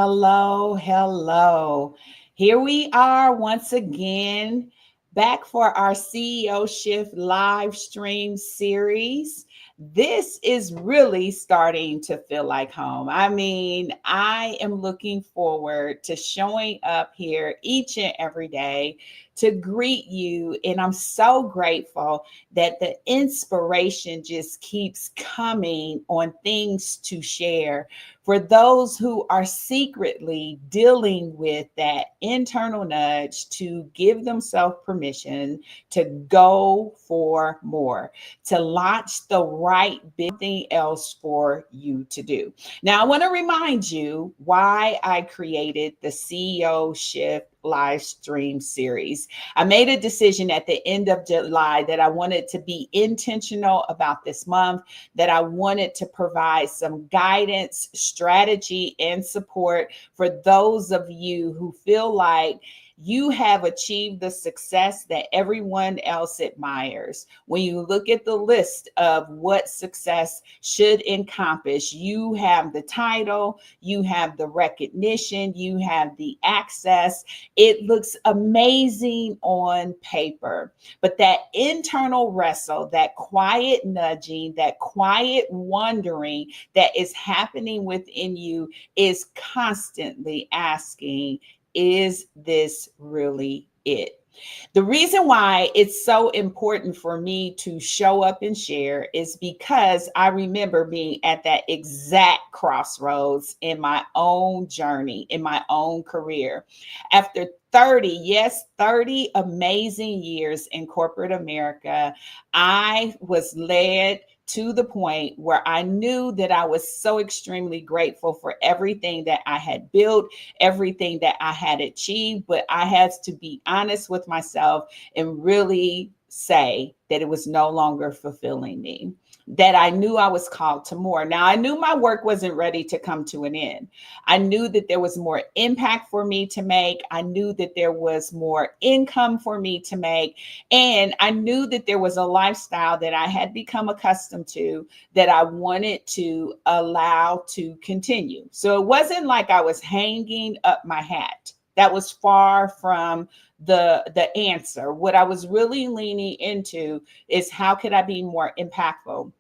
Hello, hello. Here we are once again, back for our CEO Shift live stream series. This is really starting to feel like home. I mean, I am looking forward to showing up here each and every day to greet you. And I'm so grateful that the inspiration just keeps coming on things to share for those who are secretly dealing with that internal nudge to give themselves permission to go for more, to launch the right thing else for you to do. Now, I want to remind you why I created the CEO Shift live stream series. I made a decision at the end of July that I wanted to be intentional about this month, that I wanted to provide some guidance, strategy, and support for those of you who feel like you have achieved the success that everyone else admires. When you look at the list of what success should encompass, you have the title, you have the recognition, you have the access. It looks amazing on paper, but that internal wrestle, that quiet nudging, that quiet wondering that is happening within you is constantly asking, is this really it? The reason why it's so important for me to show up and share is because I remember being at that exact crossroads in my own journey, in my own career. After 30, yes, 30 amazing years in corporate America, I was led to the point where I knew that I was so extremely grateful for everything that I had built, everything that I had achieved, but I had to be honest with myself and really say that it was no longer fulfilling me, that I knew I was called to more. Now, I knew my work wasn't ready to come to an end. I knew that there was more impact for me to make. I knew that there was more income for me to make. And I knew that there was a lifestyle that I had become accustomed to that I wanted to allow to continue. So it wasn't like I was hanging up my hat. That was far from the answer. What I was really leaning into is how could I be more impactful?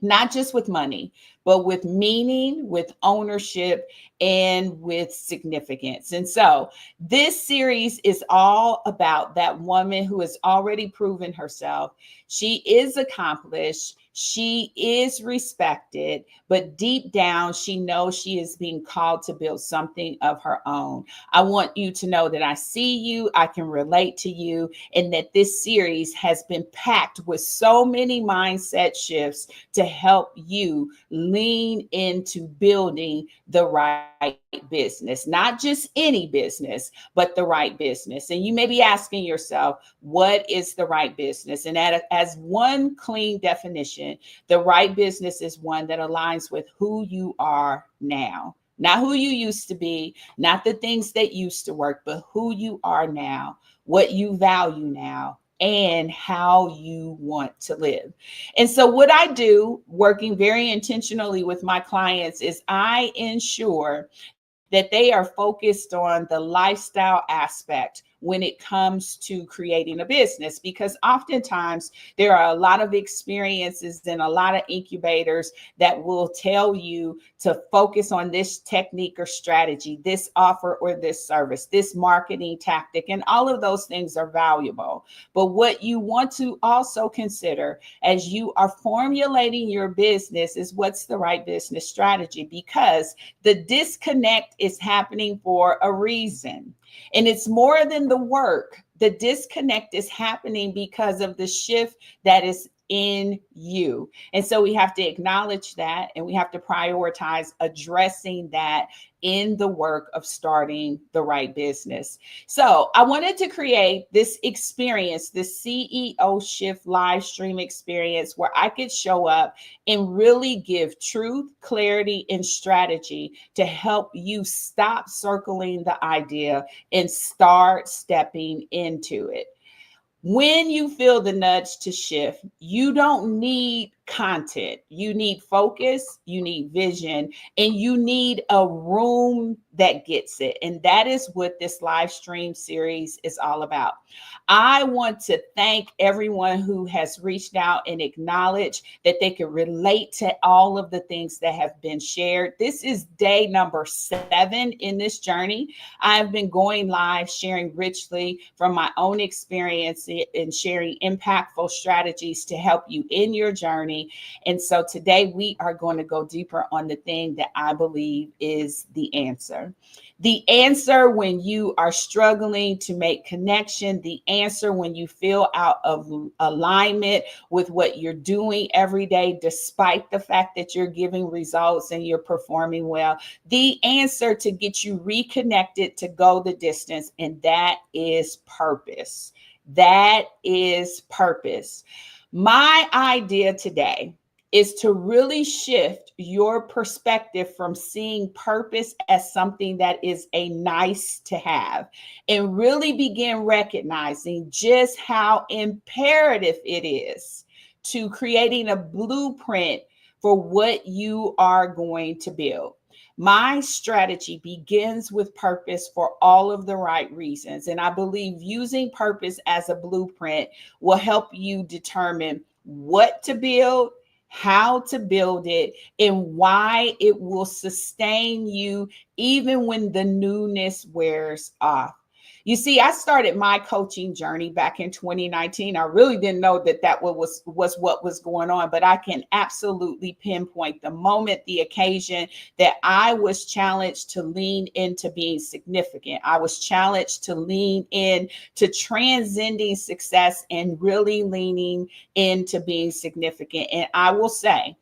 Not just with money, but with meaning, with ownership, and with significance. And so this series is all about that woman who has already proven herself. She is accomplished. She is respected, but deep down, she knows she is being called to build something of her own. I want you to know that I see you, I can relate to you, and that this series has been packed with so many mindset shifts to help you lean into building the right business, not just any business, but the right business. And you may be asking yourself, what is the right business? And as one clean definition, the right business is one that aligns with who you are now. Not who you used to be, not the things that used to work, but who you are now, what you value now, and how you want to live. And so, what I do, working very intentionally with my clients, is I ensure that they are focused on the lifestyle aspect when it comes to creating a business, because oftentimes there are a lot of experiences and a lot of incubators that will tell you to focus on this technique or strategy, this offer or this service, this marketing tactic, and all of those things are valuable. But what you want to also consider as you are formulating your business is what's the right business strategy, because the disconnect is happening for a reason. And it's more than the work. The disconnect is happening because of the shift that is in you. And so we have to acknowledge that, and we have to prioritize addressing that in the work of starting the right business. So I wanted to create this experience, this CEO Shift live stream experience, where I could show up and really give truth, clarity, and strategy to help you stop circling the idea and start stepping into it. When you feel the nudge to shift, you don't need content, you need focus, you need vision, and you need a room that gets it. And that is what this live stream series is all about. I want to thank everyone who has reached out and acknowledged that they could relate to all of the things that have been shared. This is day number 7 in this journey. I've been going live, sharing richly from my own experience and sharing impactful strategies to help you in your journey. And so today we are going to go deeper on the thing that I believe is the answer. The answer when you are struggling to make connection, the answer when you feel out of alignment with what you're doing every day, despite the fact that you're giving results and you're performing well, the answer to get you reconnected to go the distance, and that is purpose. That is purpose. My idea today is to really shift your perspective from seeing purpose as something that is a nice to have and really begin recognizing just how imperative it is to creating a blueprint for what you are going to build. My strategy begins with purpose for all of the right reasons. And I believe using purpose as a blueprint will help you determine what to build, how to build it, and why it will sustain you even when the newness wears off. You see, I started my coaching journey back in 2019. I really didn't know that was what was going on, but I can absolutely pinpoint the moment, the occasion that I was challenged to lean into being significant. I was challenged to lean in to transcending success and really leaning into being significant. And I will say,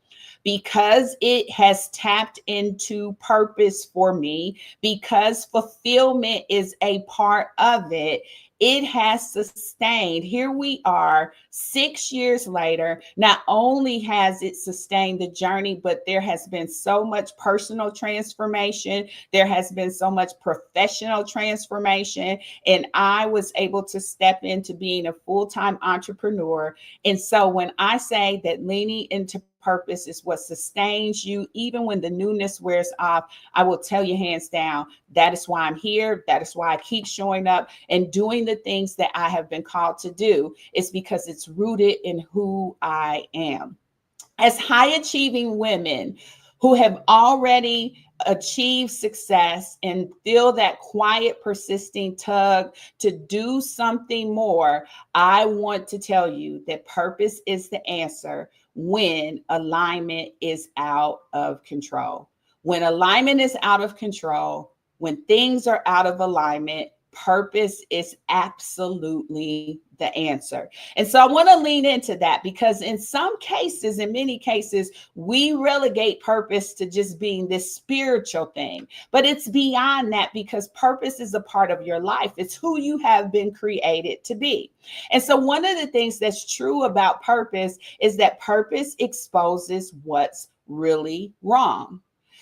because it has tapped into purpose for me, because fulfillment is a part of it, it has sustained. Here we are 6 years later. Not only has it sustained the journey, but there has been so much personal transformation. There has been so much professional transformation. And I was able to step into being a full-time entrepreneur. And so when I say that leaning into purpose is what sustains you, even when the newness wears off, I will tell you hands down, that is why I'm here. That is why I keep showing up and doing the things that I have been called to do. It's because it's rooted in who I am. As high achieving women who have already achieved success and feel that quiet, persisting tug to do something more, I want to tell you that purpose is the answer when alignment is out of control. When alignment is out of control, when things are out of alignment, purpose is absolutely the answer. And so I want to lean into that because in some cases, in many cases, we relegate purpose to just being this spiritual thing. But it's beyond that because purpose is a part of your life. It's who you have been created to be. And so one of the things that's true about purpose is that purpose exposes what's really wrong.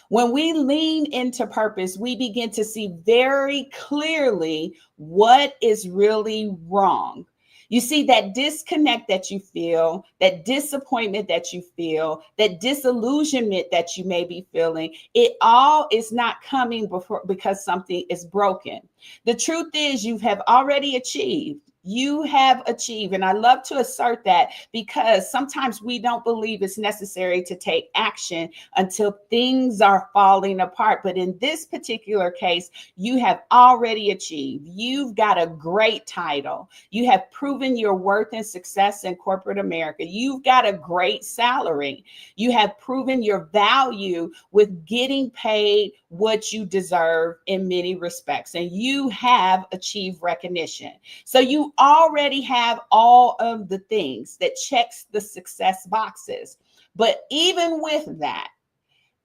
When we lean into purpose, we begin to see very clearly what is really wrong. You see that disconnect that you feel, that disappointment that you feel, that disillusionment that you may be feeling, it all is not coming because something is broken. The truth is you have already achieved. You have achieved. And I love to assert that because sometimes we don't believe it's necessary to take action until things are falling apart. But in this particular case, you have already achieved. You've got a great title. You have proven your worth and success in corporate America. You've got a great salary. You have proven your value with getting paid what you deserve in many respects. And you have achieved recognition. So you already have all of the things that checks the success boxes. But even with that,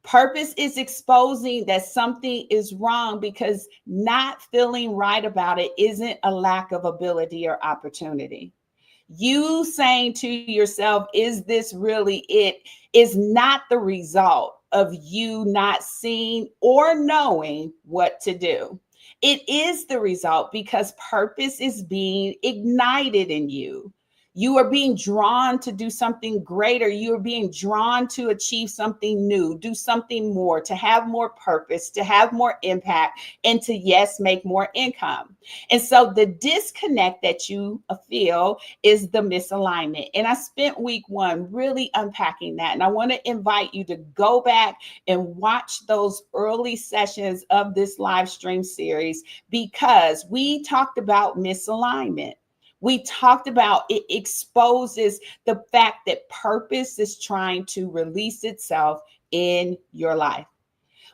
purpose is exposing that something is wrong because not feeling right about it isn't a lack of ability or opportunity. You saying to yourself, is this really it, is not the result of you not seeing or knowing what to do. It is the result because purpose is being ignited in you. You are being drawn to do something greater. You are being drawn to achieve something new, do something more, to have more purpose, to have more impact, and to, yes, make more income. And so the disconnect that you feel is the misalignment. And I spent week one really unpacking that. And I want to invite you to go back and watch those early sessions of this live stream series, because we talked about misalignment. We talked about it exposes the fact that purpose is trying to release itself in your life.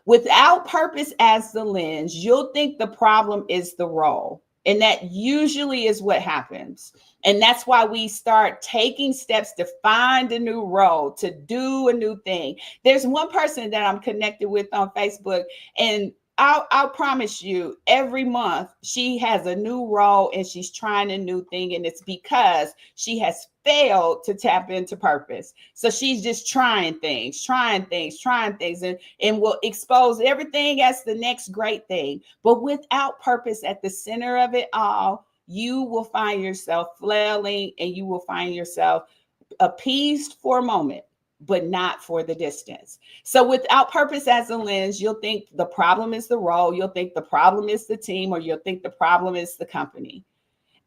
Without purpose as the lens, you'll think the problem is the role. And that usually is what happens. And that's why we start taking steps to find a new role, to do a new thing. There's one person that I'm connected with on Facebook, and I'll promise you, every month she has a new role and she's trying a new thing. And it's because she has failed to tap into purpose. So she's just trying things, and will expose everything as the next great thing. But without purpose at the center of it all, you will find yourself flailing, and you will find yourself appeased for a moment, but not for the distance. So without purpose as a lens, you'll think the problem is the role, you'll think the problem is the team, or you'll think the problem is the company.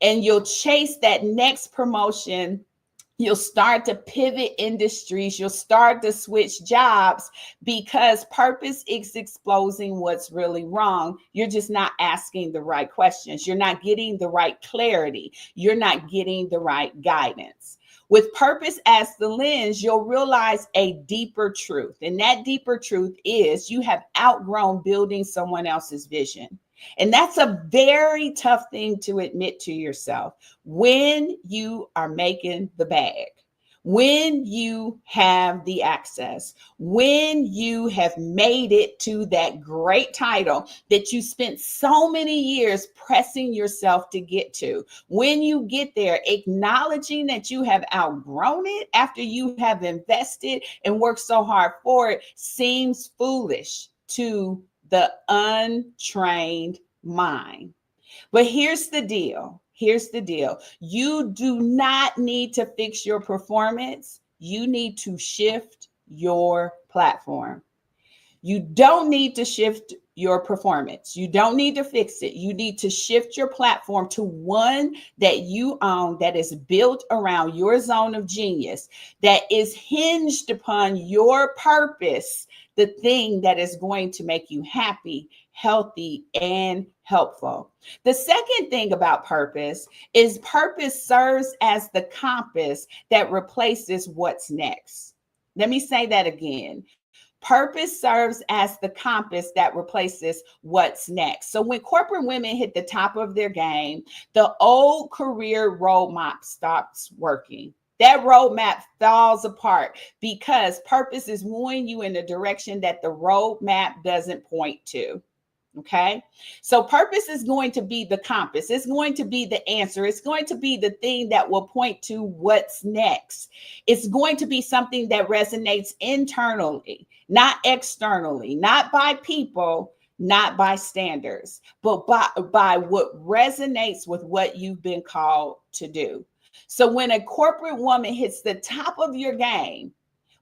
And you'll chase that next promotion. You'll start to pivot industries. You'll start to switch jobs, because purpose is exposing what's really wrong. You're just not asking the right questions. You're not getting the right clarity. You're not getting the right guidance. With purpose as the lens, you'll realize a deeper truth. And that deeper truth is you have outgrown building someone else's vision. And that's a very tough thing to admit to yourself when you are making the bag, when you have the access, when you have made it to that great title that you spent so many years pressing yourself to get to. When you get there, acknowledging that you have outgrown it after you have invested and worked so hard for it seems foolish to the untrained mind. But here's the deal. You do not need to fix your performance. You need to shift your platform. You don't need to shift your performance. You don't need to fix it. You need to shift your platform to one that you own, that is built around your zone of genius, that is hinged upon your purpose, the thing that is going to make you happy, healthy, and helpful. The second thing about purpose is purpose serves as the compass that replaces what's next. Let me say that again. Purpose serves as the compass that replaces what's next. So when corporate women hit the top of their game, the old career roadmap stops working. That roadmap falls apart because purpose is moving you in a direction that the roadmap doesn't point to. Okay. So purpose is going to be the compass. It's going to be the answer. It's going to be the thing that will point to what's next. It's going to be something that resonates internally, not externally, not by people, not by standards, but by what resonates with what you've been called to do. So when a corporate woman hits the top of your game,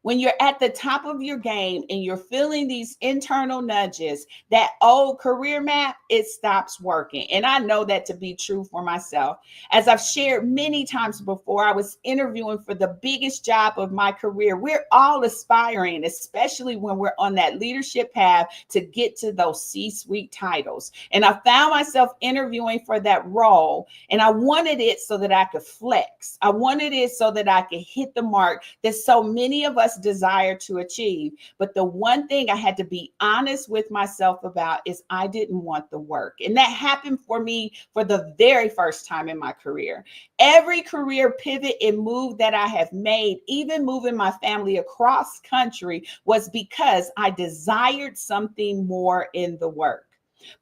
when you're at the top of your game and you're feeling these internal nudges, that old career map, it stops working. And I know that to be true for myself. As I've shared many times before, I was interviewing for the biggest job of my career. We're all aspiring, especially when we're on that leadership path, to get to those C-suite titles. And I found myself interviewing for that role, and I wanted it so that I could flex. I wanted it so that I could hit the mark that so many of us desire to achieve. But the one thing I had to be honest with myself about is I didn't want the work. And that happened for me for the very first time in my career. Every career pivot and move that I have made, even moving my family across country, was because I desired something more in the work.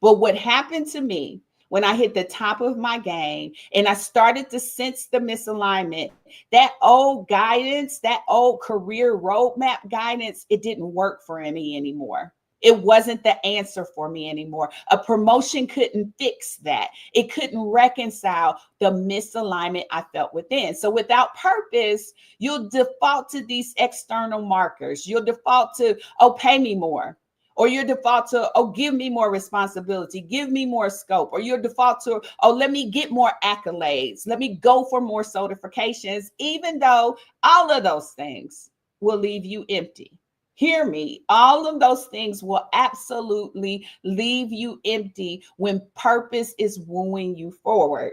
But what happened to me when I hit the top of my game and I started to sense the misalignment, that old guidance, that old career roadmap guidance, it didn't work for me anymore. It wasn't the answer for me anymore. A promotion couldn't fix that. It couldn't reconcile the misalignment I felt within. So without purpose, you'll default to these external markers. You'll default to, oh, pay me more. Or you'll default to, oh, give me more responsibility, give me more scope. Or you'll default to, oh, let me get more accolades. Let me go for more certifications, even though all of those things will leave you empty. Hear me. All of those things will absolutely leave you empty when purpose is wooing you forward.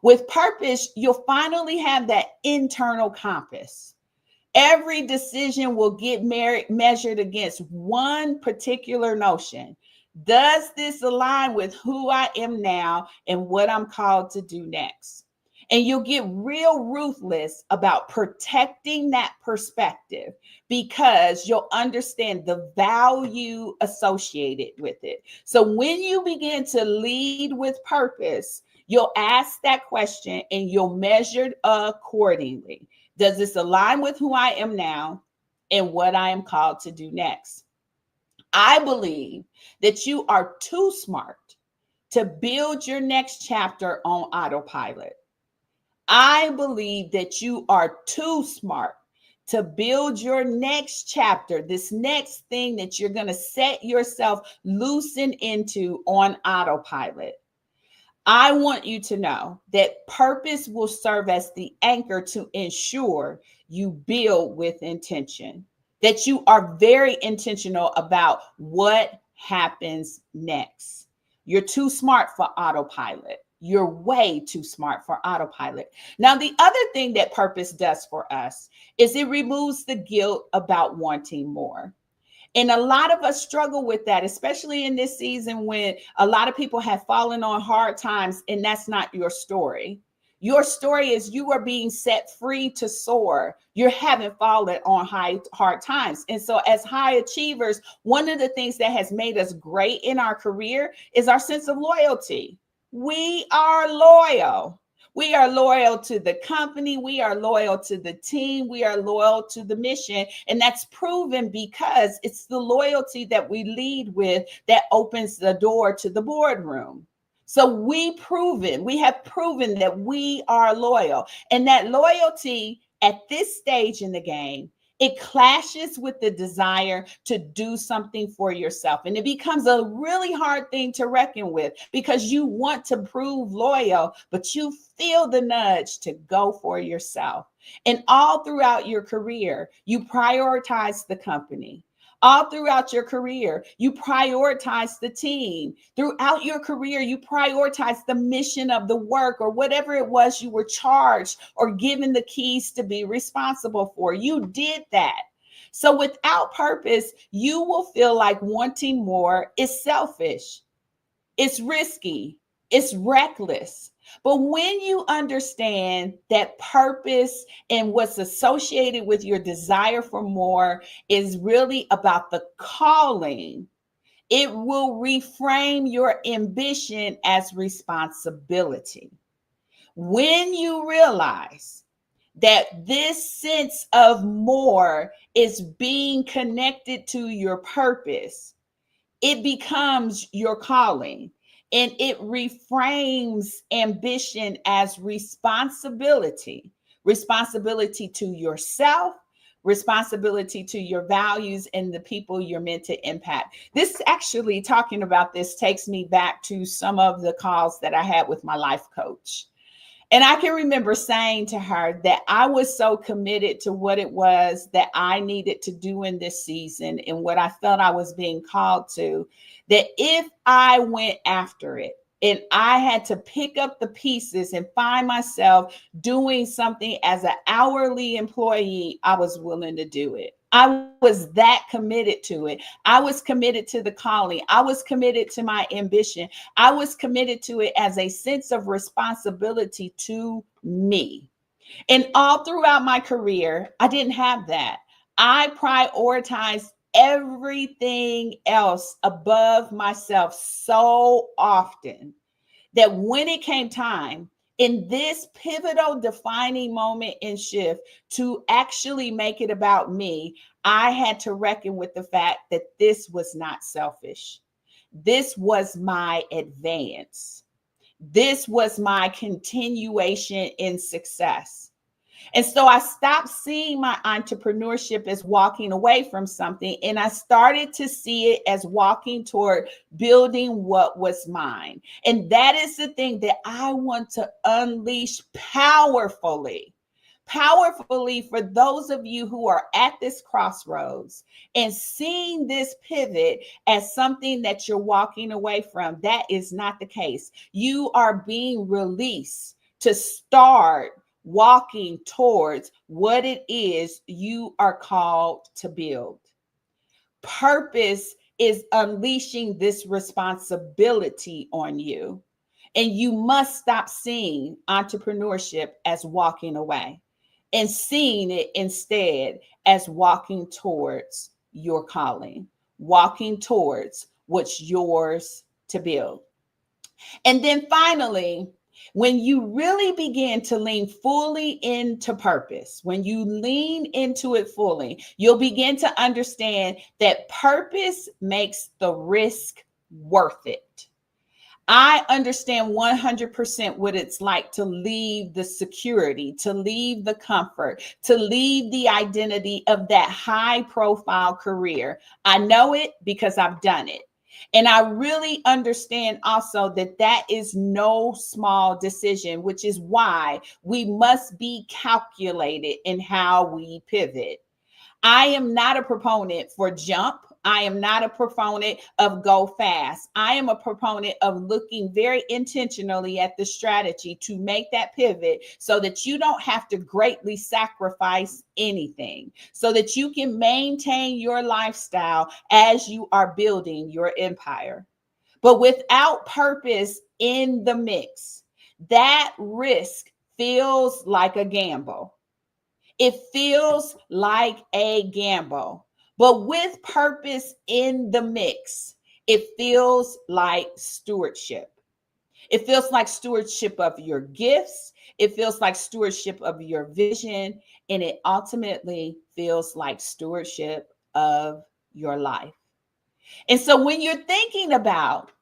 With purpose, you'll finally have that internal compass. Every decision will get measured against one particular notion. Does this align with who I am now and what I'm called to do next? And you'll get real ruthless about protecting that perspective because you'll understand the value associated with it. So when you begin to lead with purpose, you'll ask that question and you'll measure accordingly. Does this align with who I am now and what I am called to do next? I believe that you are too smart to build your next chapter on autopilot. I believe that you are too smart to build your next chapter, this next thing that you're going to set yourself loosen into on autopilot. I want you to know that purpose will serve as the anchor to ensure you build with intention, that you are very intentional about what happens next. You're too smart for autopilot. You're way too smart for autopilot. Now, the other thing that purpose does for us is it removes the guilt about wanting more. And a lot of us struggle with that, especially in this season when a lot of people have fallen on hard times, and that's not your story. Your story is you are being set free to soar. You haven't fallen on hard times. And so as high achievers, one of the things that has made us great in our career is our sense of loyalty. We are loyal. We are loyal to the company. We are loyal to the team. We are loyal to the mission. And that's proven because it's the loyalty that we lead with that opens the door to the boardroom. So we have proven that we are loyal. And that loyalty at this stage in the game, it clashes with the desire to do something for yourself. And it becomes a really hard thing to reckon with because you want to prove loyal, but you feel the nudge to go for yourself. And all throughout your career, you prioritize the company. All throughout your career, you prioritize the team. Throughout your career, you prioritize the mission of the work or whatever it was you were charged or given the keys to be responsible for. You did that. So without purpose, you will feel like wanting more is selfish. It's risky. It's reckless. But when you understand that purpose and what's associated with your desire for more is really about the calling, it will reframe your ambition as responsibility. When you realize that this sense of more is being connected to your purpose, it becomes your calling. And it reframes ambition as responsibility to yourself, responsibility to your values and the people you're meant to impact. This actually, talking about this, takes me back to some of the calls that I had with my life coach. And I can remember saying to her that I was so committed to what it was that I needed to do in this season and what I felt I was being called to, that if I went after it and I had to pick up the pieces and find myself doing something as an hourly employee, I was willing to do it. I was that committed to it. I was committed to the calling. I was committed to my ambition. I was committed to it as a sense of responsibility to me. And all throughout my career, I didn't have that. I prioritized everything else above myself so often that when it came time in this pivotal defining moment and shift to actually make it about me, I had to reckon with the fact that this was not selfish. This was my advance. This was my continuation in success. And so I stopped seeing my entrepreneurship as walking away from something, and I started to see it as walking toward building what was mine. And that is the thing that I want to unleash powerfully. Powerfully for those of you who are at this crossroads and seeing this pivot as something that you're walking away from. That is not the case. You are being released to start walking towards what it is you are called to build. Purpose is unleashing this responsibility on you. And you must stop seeing entrepreneurship as walking away and seeing it instead as walking towards your calling, walking towards what's yours to build. And then finally, when you really begin to lean fully into purpose, when you lean into it fully, you'll begin to understand that purpose makes the risk worth it. I understand 100% what it's like to leave the security, to leave the comfort, to leave the identity of that high profile career. I know it because I've done it. And I really understand also that that is no small decision, which is why we must be calculated in how we pivot. I am not a proponent for jump. I am not a proponent of go fast. I am a proponent of looking very intentionally at the strategy to make that pivot so that you don't have to greatly sacrifice anything, so that you can maintain your lifestyle as you are building your empire. But without purpose in the mix, that risk feels like a gamble. It feels like a gamble, but with purpose in the mix, it feels like stewardship. It feels like stewardship of your gifts. It feels like stewardship of your vision. And it ultimately feels like stewardship of your life. And so when you're thinking about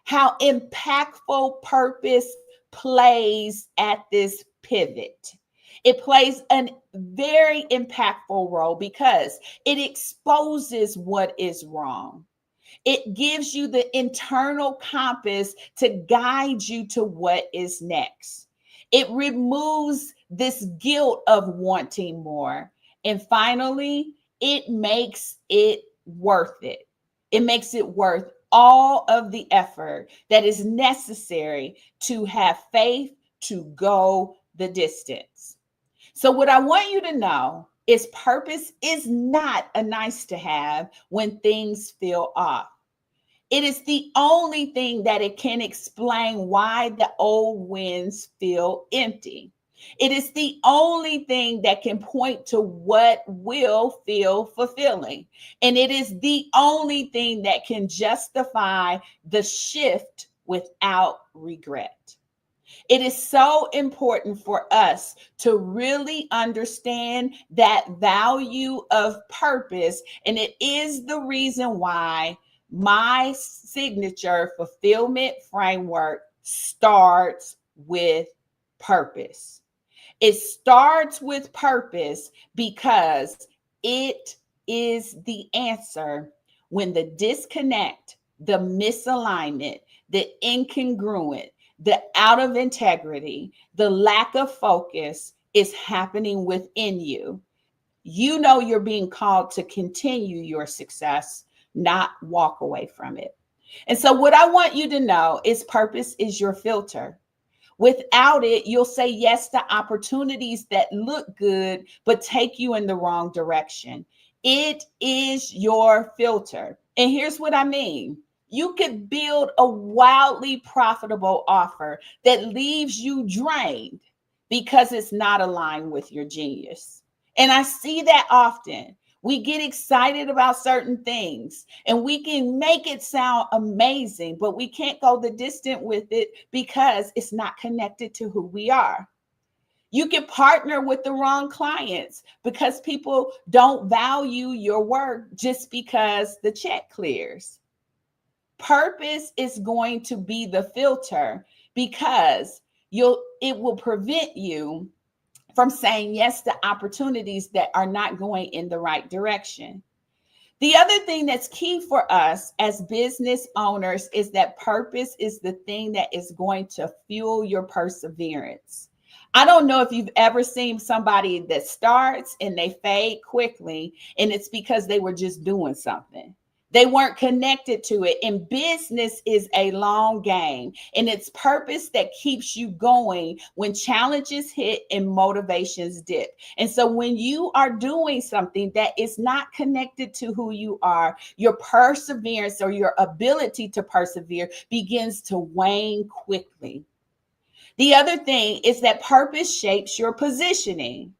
how impactful purpose plays at this pivot, it plays a very impactful role because it exposes what is wrong. It gives you the internal compass to guide you to what is next. It removes this guilt of wanting more. And finally, it makes it worth it. It makes it worth all of the effort that is necessary to have faith to go the distance. So what I want you to know is purpose is not a nice to have when things feel off. It is the only thing that it can explain why the old wins feel empty. It is the only thing that can point to what will feel fulfilling. And it is the only thing that can justify the shift without regret. It is so important for us to really understand that value of purpose. And it is the reason why my signature fulfillment framework starts with purpose. It starts with purpose because it is the answer when the disconnect, the misalignment, the incongruent, the out of integrity, the lack of focus is happening within you. You know you're being called to continue your success, not walk away from it. And so what I want you to know is purpose is your filter. Without it, you'll say yes to opportunities that look good, but take you in the wrong direction. It is your filter. And here's what I mean. You could build a wildly profitable offer that leaves you drained because it's not aligned with your genius. And I see that often. We get excited about certain things and we can make it sound amazing, but we can't go the distance with it because it's not connected to who we are. You can partner with the wrong clients because people don't value your work just because the check clears. Purpose is going to be the filter because it will prevent you from saying yes to opportunities that are not going in the right direction. The other thing that's key for us as business owners is that purpose is the thing that is going to fuel your perseverance. I don't know if you've ever seen somebody that starts and they fade quickly, and it's because they were just doing something. They weren't connected to it. And business is a long game, and it's purpose that keeps you going when challenges hit and motivations dip. And so when you are doing something that is not connected to who you are, your perseverance or your ability to persevere begins to wane quickly. The other thing is that purpose shapes your positioning.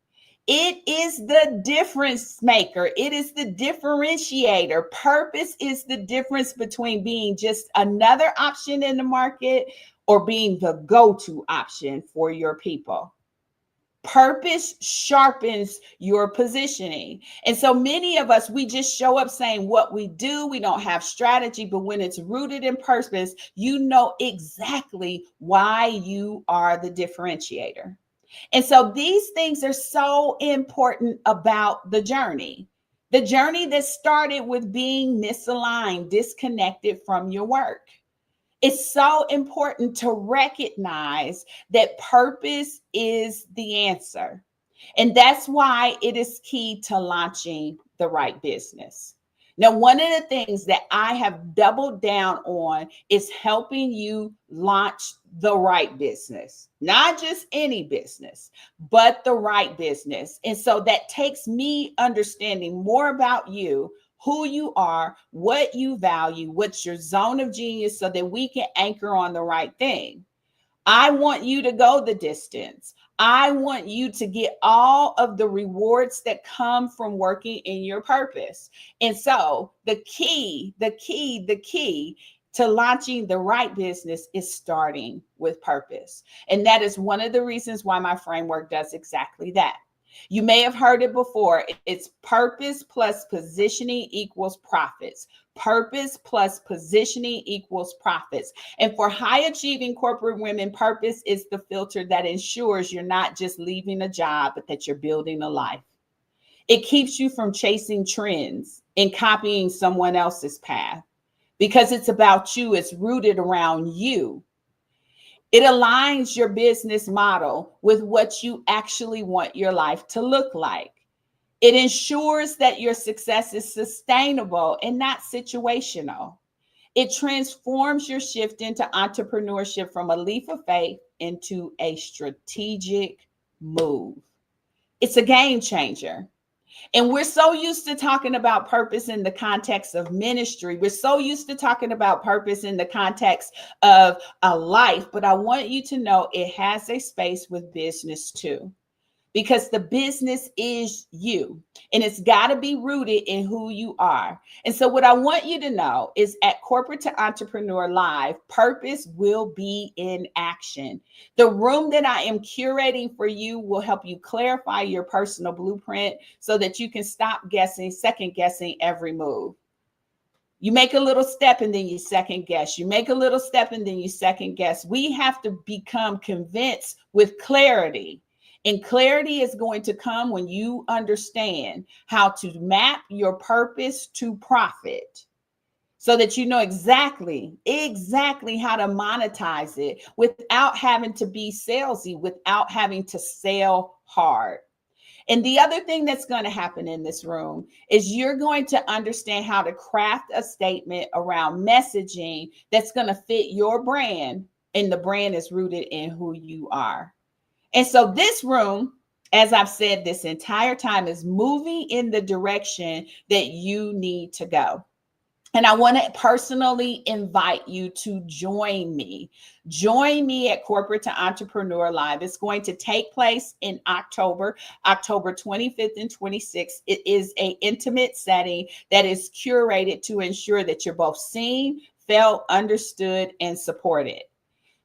It is the difference maker. It is the differentiator. Purpose is the difference between being just another option in the market or being the go-to option for your people. Purpose sharpens your positioning. And so many of us, we just show up saying what we do. We don't have strategy, but when it's rooted in purpose, you know exactly why you are the differentiator. And so these things are so important about the journey. The journey that started with being misaligned, disconnected from your work. It's so important to recognize that purpose is the answer. And that's why it is key to launching the right business. Now, one of the things that I have doubled down on is helping you launch the right business, not just any business, but the right business. And so that takes me understanding more about you, who you are, what you value, what's your zone of genius, so that we can anchor on the right thing. I want you to go the distance. I want you to get all of the rewards that come from working in your purpose. And so the key to launching the right business is starting with purpose. And that is one of the reasons why my framework does exactly that. You may have heard it before. It's purpose plus positioning equals profits. Purpose plus positioning equals profits. And for high achieving corporate women, purpose is the filter that ensures you're not just leaving a job, but that you're building a life. It keeps you from chasing trends and copying someone else's path because it's about you. It's rooted around you. It aligns your business model with what you actually want your life to look like. It ensures that your success is sustainable and not situational. It transforms your shift into entrepreneurship from a leap of faith into a strategic move. It's a game changer. And we're so used to talking about purpose in the context of ministry. We're so used to talking about purpose in the context of a life. But I want you to know it has a space with business too, because the business is you and it's got to be rooted in who you are. And so what I want you to know is at Corporate to Entrepreneur Live, purpose will be in action. The room that I am curating for you will help you clarify your personal blueprint so that you can stop guessing, second guessing every move. You make a little step and then you second guess. You make a little step and then you second guess. We have to become convinced with clarity. And clarity is going to come when you understand how to map your purpose to profit so that you know exactly how to monetize it without having to be salesy, without having to sell hard. And the other thing that's going to happen in this room is you're going to understand how to craft a statement around messaging that's going to fit your brand, and the brand is rooted in who you are. And so this room, as I've said this entire time, is moving in the direction that you need to go. And I want to personally invite you to join me. Join me at Corporate to Entrepreneur Live. It's going to take place in October 25th and 26th. It is an intimate setting that is curated to ensure that you're both seen, felt, understood, and supported.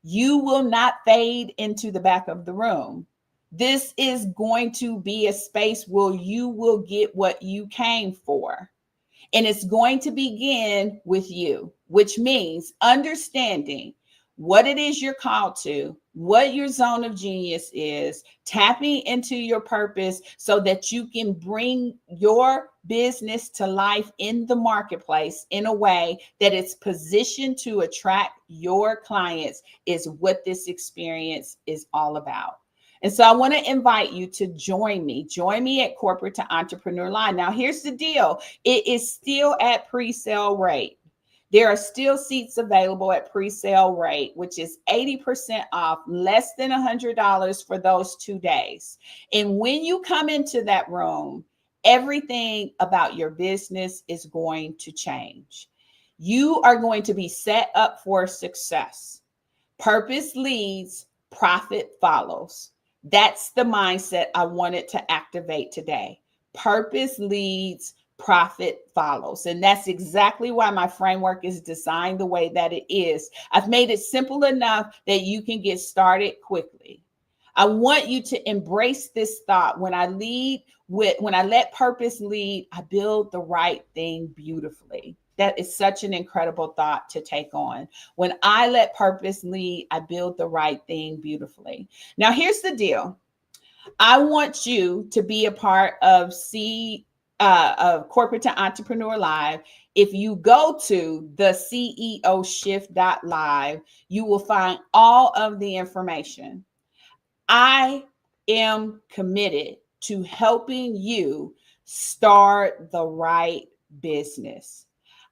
You will not fade into the back of the room. This is going to be a space where you will get what you came for. And it's going to begin with you, which means understanding what it is you're called to, what your zone of genius is, tapping into your purpose so that you can bring your business to life in the marketplace in a way that it's positioned to attract your clients is what this experience is all about. And so I want to invite you to join me. Join me at Corporate to Entrepreneur Live. Now, here's the deal. It is still at pre-sale rate. There are still seats available at pre-sale rate, which is 80% off, less than $100 for those 2 days. And when you come into that room, everything about your business is going to change. You are going to be set up for success. Purpose leads, profit follows. That's the mindset I wanted to activate today. Purpose leads, profit follows. And that's exactly why my framework is designed the way that it is. I've made it simple enough that you can get started quickly. I want you to embrace this thought. When I let purpose lead, I build the right thing beautifully. That is such an incredible thought to take on. When I let purpose lead, I build the right thing beautifully. Now, here's the deal. I want you to be a part of Corporate to Entrepreneur Live. If you go to the ceoshift.live, you will find all of the information. I am committed to helping you start the right business.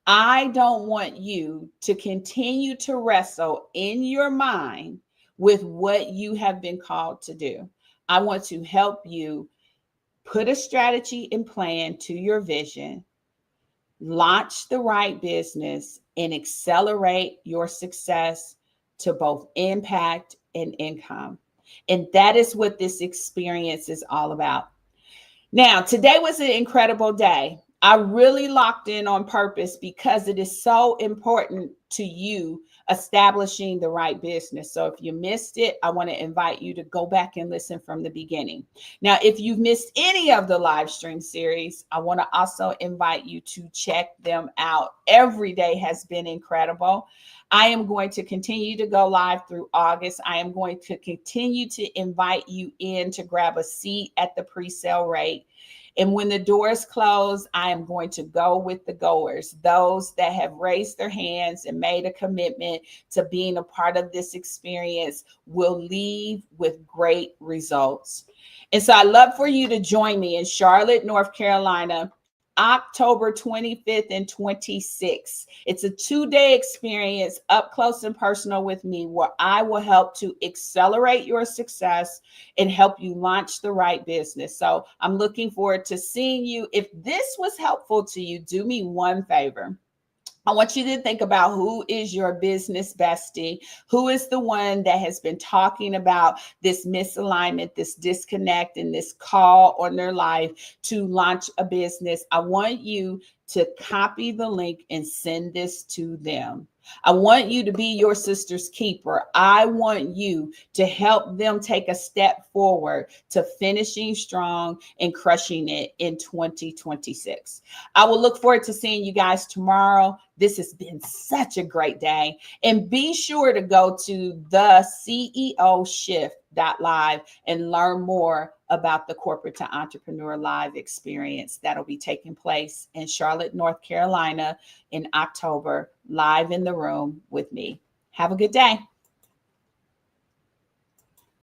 I don't want you to continue to wrestle in your mind with what you have been called to do. I want to help you put a strategy and plan to your vision, launch the right business, and accelerate your success to both impact and income. And that is what this experience is all about. Now, today was an incredible day. I really locked in on purpose because it is so important to you establishing the right business. So if you missed it, I want to invite you to go back and listen from the beginning. Now, if you've missed any of the live stream series, I want to also invite you to check them out. Every day has been incredible. I am going to continue to go live through August. I am going to continue to invite you in to grab a seat at the pre-sale rate. And when the doors close, I am going to go with the goers, those that have raised their hands and made a commitment to being a part of this experience will leave with great results. And so I'd love for you to join me in Charlotte, North Carolina, October 25th and 26th. It's a 2-day experience up close and personal with me where I will help to accelerate your success and help you launch the right business. So I'm looking forward to seeing you. If this was helpful to you, do me one favor. I want you to think about who is your business bestie, who is the one that has been talking about this misalignment, this disconnect, and this call on their life to launch a business. I want you to copy the link and send this to them. I want you to be your sister's keeper. I want you to help them take a step forward to finishing strong and crushing it in 2026. I will look forward to seeing you guys tomorrow. This has been such a great day. And be sure to go to the ceoshift.live and learn more about the Corporate to Entrepreneur Live experience that'll be taking place in Charlotte, North Carolina in October, live in the room with me. Have a good day.